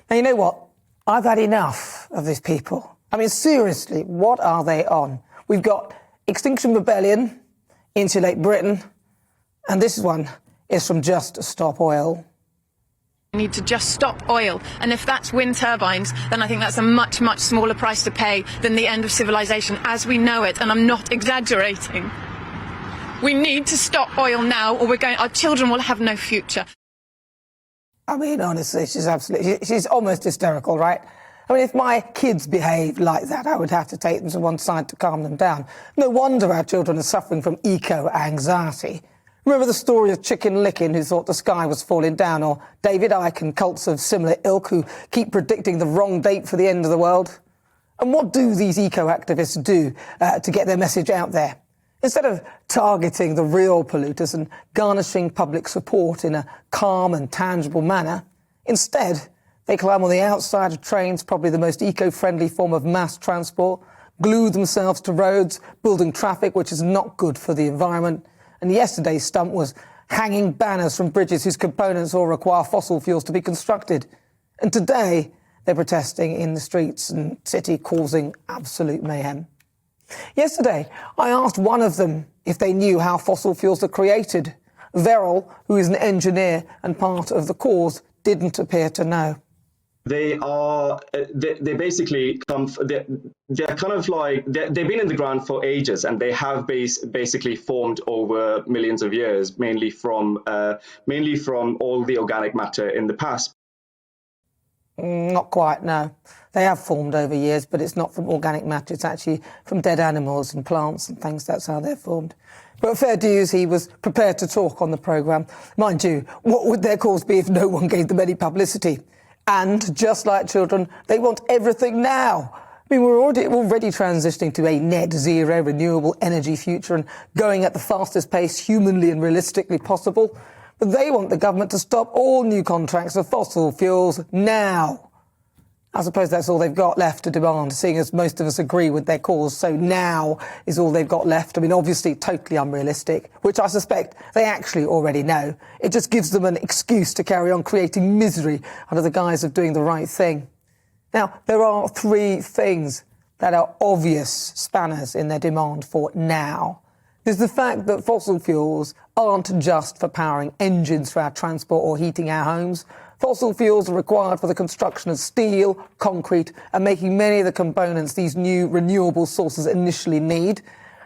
Now, you know what? I've had enough of these people. I mean, seriously, what are they on? We've got Extinction Rebellion, Insulate Britain, and this one is from Just Stop Oil. We need to just stop oil, and if that's wind turbines, then I think that's a much, much smaller price to pay than the end of civilization as we know it, and I'm not exaggerating. We need to stop oil now, or our children will have no future. I mean, honestly, she's almost hysterical, right? I mean, if my kids behaved like that, I would have to take them to one side to calm them down. No wonder our children are suffering from eco-anxiety. Remember the story of Chicken Licken, who thought the sky was falling down, or David Icke and cults of similar ilk who keep predicting the wrong date for the end of the world? And what do these eco-activists do to get their message out there? Instead of targeting the real polluters and garnishing public support in a calm and tangible manner, instead they climb on the outside of trains, probably the most eco-friendly form of mass transport, glue themselves to roads, building traffic which is not good for the environment. And yesterday's stunt was hanging banners from bridges whose components all require fossil fuels to be constructed. And today they're protesting in the streets and city, causing absolute mayhem. Yesterday, I asked one of them if they knew how fossil fuels are created. Verrill, who is an engineer and part of the cause, didn't appear to know. They basically come, they're kind of like, they've been in the ground for ages, and they have basically formed over millions of years, mainly from all the organic matter in the past. Not quite, no. They have formed over years, but it's not from organic matter. It's actually from dead animals and plants and things. That's how they're formed. But fair dues, he was prepared to talk on the programme. Mind you, what would their cause be if no one gave them any publicity? And just like children, they want everything now. I mean, we're already transitioning to a net zero renewable energy future and going at the fastest pace humanly and realistically possible. But they want the government to stop all new contracts of fossil fuels now. I suppose that's all they've got left to demand, seeing as most of us agree with their cause. So now is all they've got left. I mean, obviously totally unrealistic, which I suspect they actually already know. It just gives them an excuse to carry on creating misery under the guise of doing the right thing. Now, there are three things that are obvious spanners in their demand for now. There's the fact that fossil fuels aren't just for powering engines for our transport or heating our homes. Fossil fuels are required for the construction of steel, concrete, and making many of the components these new renewable sources initially need.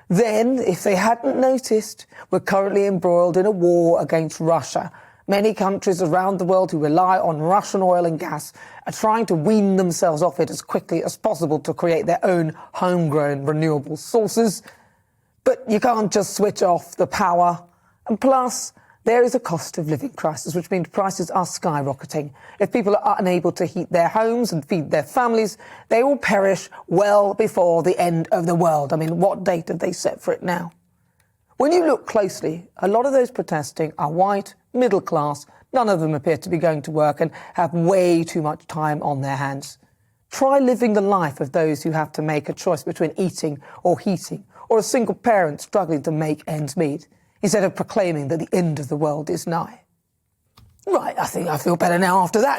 Then, if they hadn't noticed, we're currently embroiled in a war against Russia. Many countries around the world who rely on Russian oil and gas are trying to wean themselves off it as quickly as possible to create their own homegrown renewable sources. But you can't just switch off the power. And plus, there is a cost of living crisis, which means prices are skyrocketing. If people are unable to heat their homes and feed their families, they will perish well before the end of the world. I mean, what date have they set for it now? When you look closely, a lot of those protesting are white, middle class. None of them appear to be going to work and have way too much time on their hands. Try living the life of those who have to make a choice between eating or heating, or a single parent struggling to make ends meet, instead of proclaiming that the end of the world is nigh. Right, I think I feel better now after that.